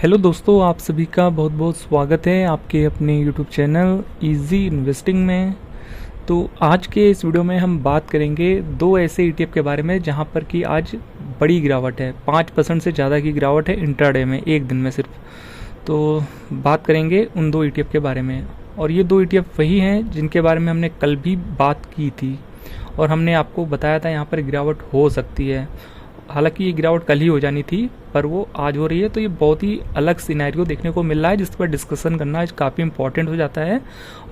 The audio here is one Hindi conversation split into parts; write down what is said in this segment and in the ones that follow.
हेलो दोस्तों, आप सभी का बहुत बहुत स्वागत है आपके अपने यूट्यूब चैनल इजी इन्वेस्टिंग में। तो आज के इस वीडियो में हम बात करेंगे दो ऐसे ईटीएफ के बारे में जहां पर कि आज बड़ी गिरावट है, 5% से ज़्यादा की गिरावट है इंट्राडे में, एक दिन में सिर्फ। तो बात करेंगे उन दो ईटीएफ के बारे में, और ये दो ईटीएफ वही हैं जिनके बारे में हमने कल भी बात की थी और हमने आपको बताया था यहाँ पर गिरावट हो सकती है। हालांकि ये गिरावट कल ही हो जानी थी, पर वो आज हो रही है। तो ये बहुत ही अलग सिनेरियो देखने को मिल रहा है जिस पर डिस्कशन करना आज काफ़ी इंपॉर्टेंट हो जाता है।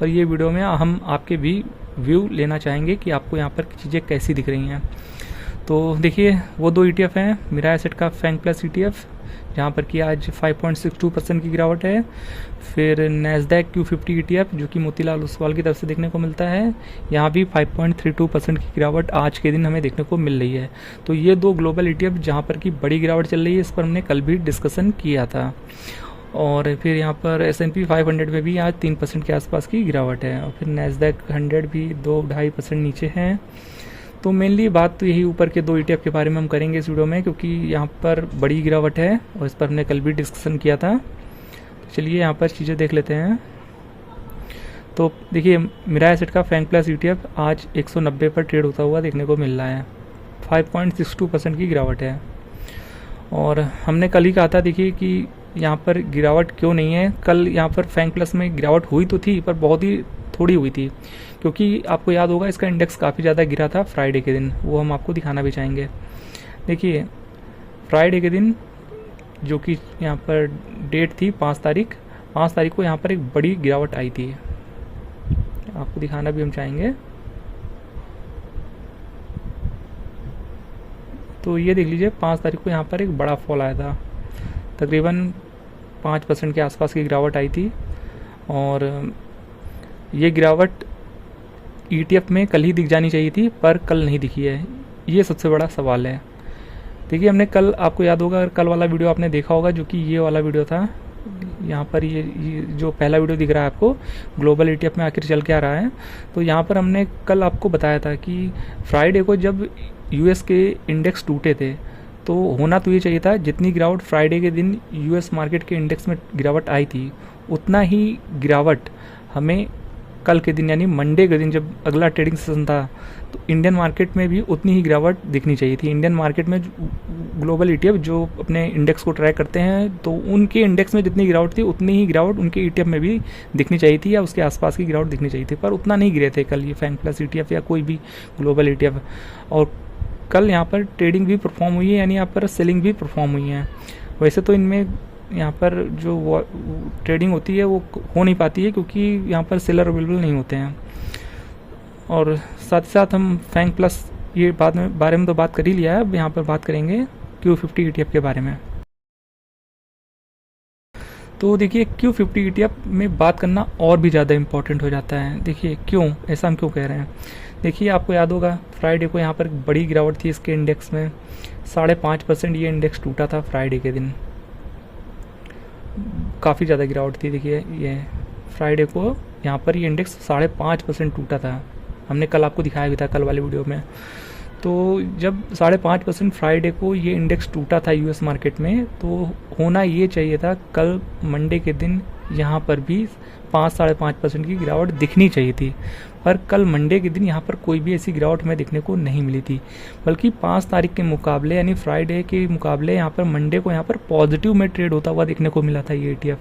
और ये वीडियो में हम आपके भी व्यू लेना चाहेंगे कि आपको यहाँ पर चीज़ें कैसी दिख रही हैं। तो देखिए, वो दो ईटीएफ हैं, मिरा एसेट का फैंग प्लस ईटीएफ जहाँ पर कि आज 5.62% की गिरावट है। फिर नैस्डैक Q50 ईटीएफ जो कि मोतीलाल ओसवाल की तरफ से देखने को मिलता है, यहाँ भी 5.32% की गिरावट आज के दिन हमें देखने को मिल रही है। तो ये दो ग्लोबल ईटीएफ जहाँ पर कि बड़ी गिरावट चल रही है, इस पर हमने कल भी डिस्कशन किया था। और फिर यहाँ पर S&P 500 में भी आज 3% के आसपास की गिरावट है, और फिर नैस्डैक 100 भी 2-2.5% नीचे है। तो मेनली बात तो यही ऊपर के दो ईटीएफ के बारे में हम करेंगे इस वीडियो में, क्योंकि यहाँ पर बड़ी गिरावट है और इस पर हमने कल भी डिस्कशन किया था। तो चलिए यहाँ पर चीज़ें देख लेते हैं। तो देखिए, मिरा एसेट का फैंग प्लस ईटीएफ आज 190 पर ट्रेड होता हुआ देखने को मिल रहा है, 5.62% की गिरावट है। और हमने कल ही कहा था देखिए कि यहाँ पर गिरावट क्यों नहीं है। कल यहाँ पर फैंग प्लस में गिरावट हुई तो थी, पर बहुत ही थोड़ी हुई थी, क्योंकि आपको याद होगा इसका इंडेक्स काफ़ी ज़्यादा गिरा था फ्राइडे के दिन। वो हम आपको दिखाना भी चाहेंगे। देखिए, फ्राइडे के दिन जो कि यहाँ पर डेट थी 5 तारीख को यहाँ पर एक बड़ी गिरावट आई थी, आपको दिखाना भी हम चाहेंगे। तो ये देख लीजिए, 5 तारीख को यहाँ पर एक बड़ा फॉल आया था, तकरीबन 5% के आसपास की गिरावट आई थी। और ये गिरावट ईटीएफ में कल ही दिख जानी चाहिए थी, पर कल नहीं दिखी है। ये सबसे बड़ा सवाल है। देखिए, हमने कल, आपको याद होगा, कल वाला वीडियो आपने देखा होगा जो कि ये वाला वीडियो था। यहाँ पर ये जो पहला वीडियो दिख रहा है आपको, ग्लोबल ईटीएफ में आखिर चल क्या रहा है। तो यहाँ पर हमने कल आपको बताया था कि फ्राइडे को जब यूएस के इंडेक्स टूटे थे, तो होना तो ये चाहिए था जितनी गिरावट फ्राइडे के दिन यूएस मार्केट के इंडेक्स में गिरावट आई थी, उतना ही गिरावट हमें कल के दिन यानी मंडे के दिन जब अगला ट्रेडिंग सेशन था, तो इंडियन मार्केट में भी उतनी ही गिरावट दिखनी चाहिए थी। इंडियन मार्केट में ग्लोबल ईटीएफ जो अपने इंडेक्स को ट्रैक करते हैं, तो उनके इंडेक्स में जितनी गिरावट थी उतनी ही गिरावट उनके ईटीएफ में भी दिखनी चाहिए थी, या उसके आसपास की गिरावट दिखनी चाहिए थी, पर उतना नहीं गिरे थे कल ये फैंग प्लस ईटीएफ या कोई भी ग्लोबल ईटीएफ। और कल यहाँ पर ट्रेडिंग भी परफॉर्म हुई है, यानी यहाँ पर सेलिंग भी परफॉर्म हुई है। वैसे तो इनमें यहाँ पर जो ट्रेडिंग होती है वो हो नहीं पाती है, क्योंकि यहाँ पर सेलर अवेलेबल नहीं होते हैं। और साथ ही साथ हम फैंग प्लस ये बारे में तो बात कर ही लिया है। अब यहाँ पर बात करेंगे Q50 ईटीएफ के बारे में। तो देखिए, Q50 ईटीएफ में बात करना और भी ज़्यादा इम्पोर्टेंट हो जाता है। देखिए क्यों, ऐसा हम क्यों कह रहे हैं। देखिए, आपको याद होगा फ्राइडे को यहाँ पर बड़ी गिरावट थी इसके इंडेक्स में, 5.5% ये इंडेक्स टूटा था फ्राइडे के दिन, काफ़ी ज़्यादा गिरावट थी। देखिए, ये फ्राइडे को यहाँ पर ये इंडेक्स 5.5% टूटा था, हमने कल आपको दिखाया भी था कल वाले वीडियो में। तो जब 5.5% फ्राइडे को ये इंडेक्स टूटा था यूएस मार्केट में, तो होना ये चाहिए था कल मंडे के दिन यहाँ पर भी 5-5.5% की गिरावट दिखनी चाहिए थी, पर कल मंडे के दिन यहाँ पर कोई भी ऐसी गिरावट हमें देखने को नहीं मिली थी। बल्कि 5 तारीख के मुकाबले यानी फ्राइडे के मुकाबले यहाँ पर मंडे को यहाँ पर पॉजिटिव में ट्रेड होता हुआ देखने को मिला था ये ईटीएफ।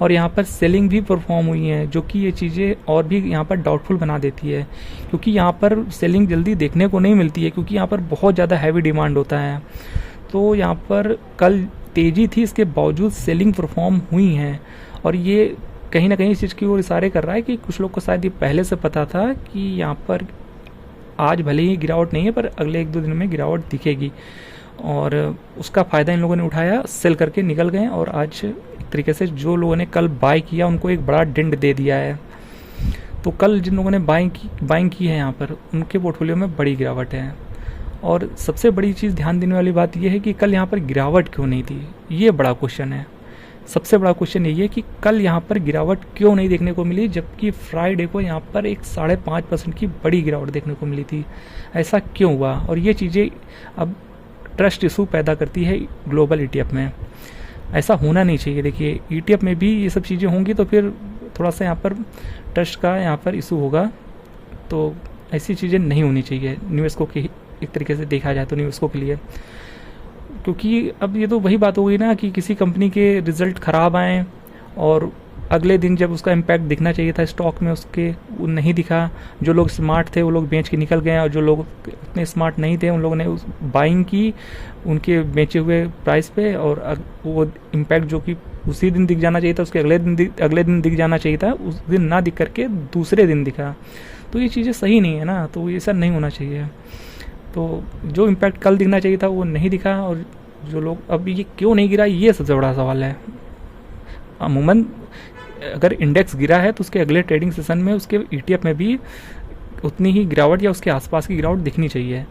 और यहाँ पर सेलिंग भी परफॉर्म हुई है, जो कि ये चीज़ें और भी यहाँ पर डाउटफुल बना देती है, क्योंकि यहाँ पर सेलिंग जल्दी देखने को नहीं मिलती है, क्योंकि यहाँ पर बहुत ज़्यादा हैवी डिमांड होता है। तो यहाँ पर कल तेज़ी थी, इसके बावजूद सेलिंग परफॉर्म हुई हैं। और ये कहीं ना कहीं इस चीज़ की ओर इशारे कर रहा है कि कुछ लोग को शायद ये पहले से पता था कि यहाँ पर आज भले ही गिरावट नहीं है, पर अगले 1-2 दिन में गिरावट दिखेगी, और उसका फ़ायदा इन लोगों ने उठाया, सेल करके निकल गए। और आज एक तरीके से जो लोगों ने कल बाय किया उनको एक बड़ा डेंट दे दिया है। तो कल जिन लोगों ने बाइंग की है यहाँ पर, उनके पोर्टफोलियो में बड़ी गिरावट है। और सबसे बड़ी चीज़ ध्यान देने वाली बात यह है कि कल यहाँ पर गिरावट क्यों नहीं थी, ये बड़ा क्वेश्चन है। सबसे बड़ा क्वेश्चन यही है कि कल यहाँ पर गिरावट क्यों नहीं देखने को मिली, जबकि फ्राइडे को यहाँ पर एक 5.5% की बड़ी गिरावट देखने को मिली थी। ऐसा क्यों हुआ, और ये चीज़ें अब ट्रस्ट इशू पैदा करती है ग्लोबल ईटीएफ में। ऐसा होना नहीं चाहिए। देखिए ETF में भी ये सब चीज़ें होंगी तो फिर थोड़ा सा यहाँ पर ट्रस्ट का यहाँ पर इशू होगा। तो ऐसी चीज़ें नहीं होनी चाहिए निवेशकों की, एक तरीके से देखा जाए तो निवेशकों के लिए। क्योंकि अब ये तो वही बात हो गई ना कि किसी कंपनी के रिजल्ट ख़राब आए और अगले दिन जब उसका इम्पैक्ट दिखना चाहिए था स्टॉक में उसके, वो नहीं दिखा। जो लोग स्मार्ट थे वो लोग बेच के निकल गए और जो लोग उतने स्मार्ट नहीं थे उन लोगों ने उस बाइंग की उनके बेचे हुए प्राइस पे, और वो इम्पैक्ट जो कि उसी दिन दिख जाना चाहिए था, उसके अगले दिन दिख जाना चाहिए था, उस दिन ना दिख करके दूसरे दिन दिखा। तो ये चीज़ें सही नहीं है ना, तो ऐसा नहीं होना चाहिए। तो जो इम्पैक्ट कल दिखना चाहिए था वो नहीं दिखा, और जो लोग अब ये क्यों नहीं गिरा, ये सबसे बड़ा सवाल है। अमूमन अगर इंडेक्स गिरा है तो उसके अगले ट्रेडिंग सेशन में उसके ETF में भी उतनी ही गिरावट या उसके आसपास की गिरावट दिखनी चाहिए।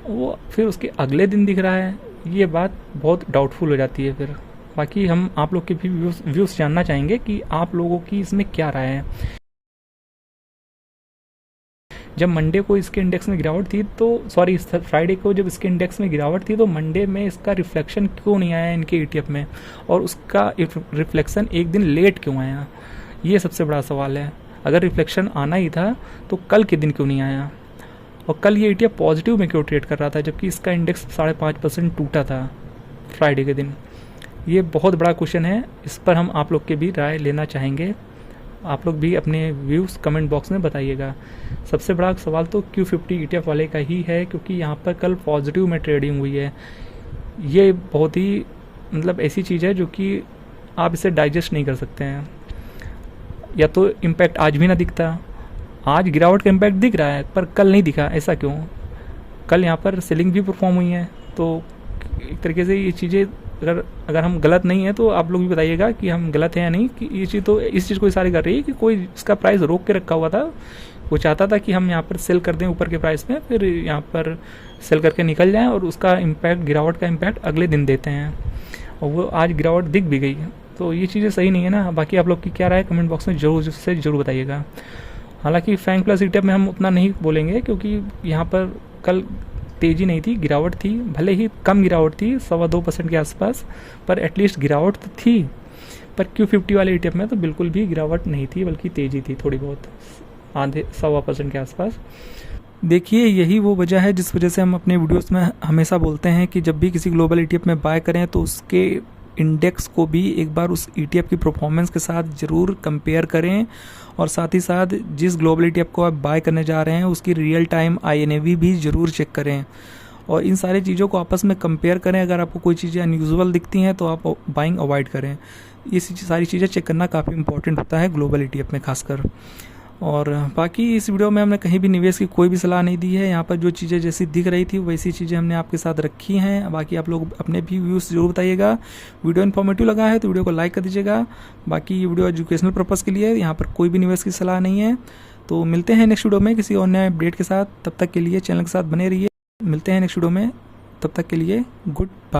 वो फिर उसके अगले दिन दिख रहा है, ये बात बहुत डाउटफुल हो जाती है फिर। बाकी हम आप लोग के भी व्यूज़ जानना चाहेंगे कि आप लोगों की इसमें क्या राय है। जब मंडे को इसके इंडेक्स में गिरावट थी तो फ्राइडे को जब इसके इंडेक्स में गिरावट थी तो मंडे में इसका रिफ्लेक्शन क्यों नहीं आया इनके ETF में, और उसका रिफ्लेक्शन एक दिन लेट क्यों आया, ये सबसे बड़ा सवाल है। अगर रिफ्लेक्शन आना ही था तो कल के दिन क्यों नहीं आया, और कल ये ETF पॉजिटिव में क्यों ट्रेड कर रहा था जबकि इसका इंडेक्स 5.5% टूटा था फ्राइडे के दिन। ये बहुत बड़ा क्वेश्चन है, इस पर हम आप लोग के भी राय लेना चाहेंगे। आप लोग भी अपने व्यूज़ कमेंट बॉक्स में बताइएगा। सबसे बड़ा सवाल तो Q50 ETF वाले का ही है, क्योंकि यहाँ पर कल पॉजिटिव में ट्रेडिंग हुई है। ये बहुत ही मतलब ऐसी चीज़ है जो कि आप इसे डाइजेस्ट नहीं कर सकते हैं। या तो इम्पैक्ट आज भी ना दिखता, आज गिरावट का इम्पैक्ट दिख रहा है पर कल नहीं दिखा, ऐसा क्यों? कल यहाँ पर सेलिंग भी परफॉर्म हुई है। तो एक तरीके से ये चीज़ें अगर हम गलत नहीं है तो आप लोग भी बताइएगा कि हम गलत हैं या नहीं, कि ये चीज़ तो इस चीज़ को इशारे कर रही है कि कोई इसका प्राइस रोक के रखा हुआ था, वो चाहता था कि हम यहाँ पर सेल कर दें ऊपर के प्राइस में, फिर यहाँ पर सेल करके निकल जाएं और उसका इम्पैक्ट, गिरावट का इम्पैक्ट अगले दिन देते हैं, और वो आज गिरावट दिख भी गई। तो ये चीज़ें सही नहीं है ना। बाकी आप लोग की क्या राय कमेंट बॉक्स में जरूर बताइएगा। हालांकि फैंग प्लस ETF में हम उतना नहीं बोलेंगे क्योंकि यहाँ पर कल तेज़ी नहीं थी, गिरावट थी, भले ही कम गिरावट थी 2.25% के आसपास, पर एटलीस्ट गिरावट तो थी। पर Q50 वाले ETF में तो बिल्कुल भी गिरावट नहीं थी, बल्कि तेज़ी थी थोड़ी बहुत, आधे 1.25% के आसपास। देखिए यही वो वजह है जिस वजह से हम अपने वीडियोस में हमेशा बोलते हैं कि जब भी किसी ग्लोबल ETF में बाय करें तो उसके इंडेक्स को भी एक बार उस ETF की परफॉर्मेंस के साथ ज़रूर कंपेयर करें, और साथ ही साथ जिस ग्लोबल ETF को आप बाय करने जा रहे हैं उसकी रियल टाइम INAV भी ज़रूर चेक करें, और इन सारी चीज़ों को आपस में कंपेयर करें। अगर आपको कोई चीज़ें अनयूजुअल दिखती हैं तो आप बाइंग अवॉइड करें। ये सारी चीज़ें चेक करना काफ़ी इंपॉर्टेंट होता है ग्लोबल ETF में खासकर। और बाकी इस वीडियो में हमने कहीं भी निवेश की कोई भी सलाह नहीं दी है। यहाँ पर जो चीज़ें जैसी दिख रही थी वैसी चीज़ें हमने आपके साथ रखी हैं। बाकी आप लोग अपने भी व्यूज़ जरूर बताइएगा। वीडियो इन्फॉर्मेटिव लगा है तो वीडियो को लाइक कर दीजिएगा। बाकी ये वीडियो एजुकेशनल पर्पज़ के लिए, यहाँ पर कोई भी निवेश की सलाह नहीं है। तो मिलते हैं नेक्स्ट वीडियो में किसी और नए अपडेट के साथ। तब तक के लिए चैनल के साथ बने रहिए। मिलते हैं नेक्स्ट वीडियो में, तब तक के लिए गुड बाय।